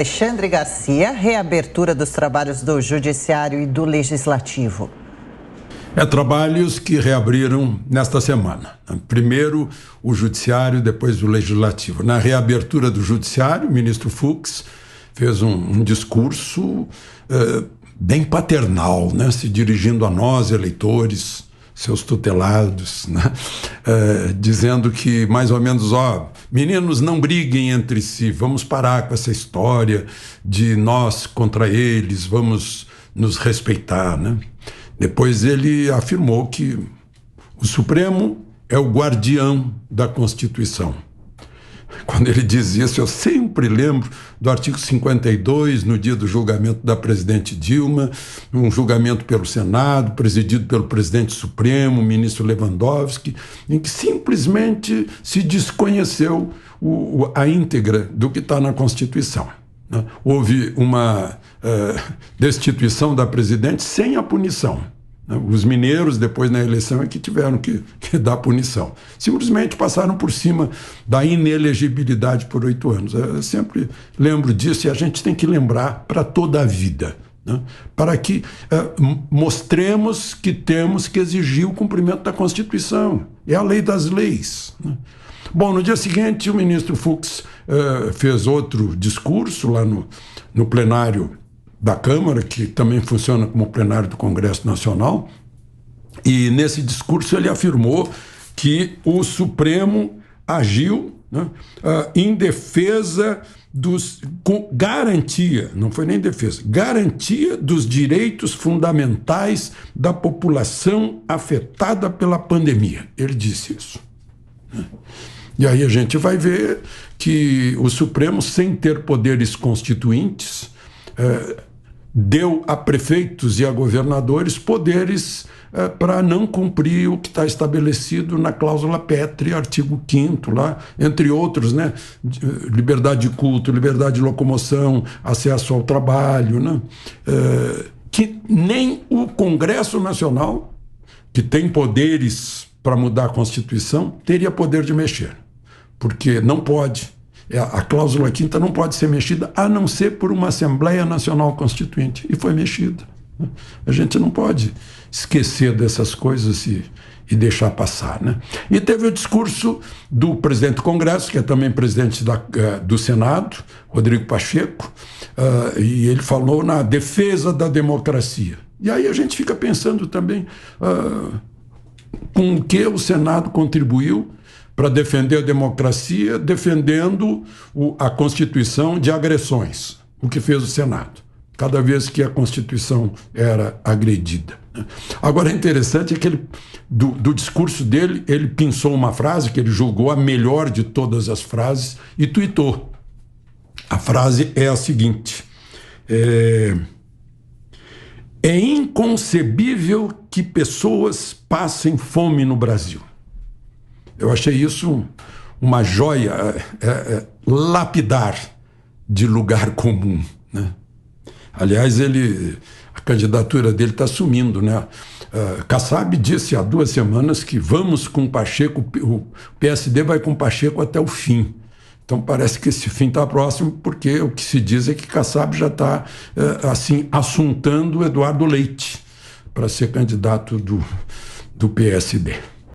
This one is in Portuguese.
Alexandre Garcia, reabertura dos trabalhos do Judiciário e do Legislativo. Trabalhos que reabriram nesta semana. Primeiro o Judiciário, depois o Legislativo. Na reabertura do Judiciário, o ministro Fux fez um discurso bem paternal, né? Se dirigindo a nós, eleitores, seus tutelados, né? Dizendo que, mais ou menos, meninos, não briguem entre si, vamos parar com essa história de nós contra eles, vamos nos respeitar, né? Depois ele afirmou que o Supremo é o guardião da Constituição. Quando ele diz isso, eu sempre lembro do artigo 52, no dia do julgamento da presidente Dilma, um julgamento pelo Senado, presidido pelo presidente Supremo, o ministro Lewandowski, em que simplesmente se desconheceu a íntegra do que está na Constituição. Houve uma destituição da presidente sem a punição. Os mineiros, depois na eleição, é que tiveram que dar punição. Simplesmente passaram por cima da inelegibilidade por 8 anos. Eu sempre lembro disso e a gente tem que lembrar para toda a vida, né? Para que mostremos que temos que exigir o cumprimento da Constituição. É a lei das leis, né? Bom, no dia seguinte, o ministro Fux fez outro discurso lá no plenário da Câmara, que também funciona como plenário do Congresso Nacional, e nesse discurso ele afirmou que o Supremo agiu, né, em defesa com garantia, não foi nem defesa, garantia dos direitos fundamentais da população afetada pela pandemia. Ele disse isso, né? E aí a gente vai ver que o Supremo, sem ter poderes constituintes, deu a prefeitos e a governadores poderes para não cumprir o que está estabelecido na cláusula pétrea, artigo 5º, lá, entre outros, né? Liberdade de culto, liberdade de locomoção, acesso ao trabalho, né? Que nem o Congresso Nacional, que tem poderes para mudar a Constituição, teria poder de mexer, porque não pode. A cláusula 5ª não pode ser mexida a não ser por uma Assembleia Nacional Constituinte. E foi mexida. A gente não pode esquecer dessas coisas e deixar passar, né? E teve o discurso do presidente do Congresso, que é também presidente do Senado, Rodrigo Pacheco, e ele falou na defesa da democracia. E aí a gente fica pensando também com o que o Senado contribuiu para defender a democracia, defendendo a Constituição de agressões, o que fez o Senado, cada vez que a Constituição era agredida. Agora, é interessante que do discurso dele, ele pensou uma frase que ele julgou a melhor de todas as frases e tuitou. A frase é a seguinte: é inconcebível que pessoas passem fome no Brasil. Eu achei isso uma joia lapidar de lugar comum, né? Aliás, a candidatura dele está sumindo, né? Kassab disse há 2 semanas que vamos com Pacheco, o PSD vai com Pacheco até o fim. Então parece que esse fim está próximo, porque o que se diz é que Kassab já está assim assuntando Eduardo Leite para ser candidato do PSD.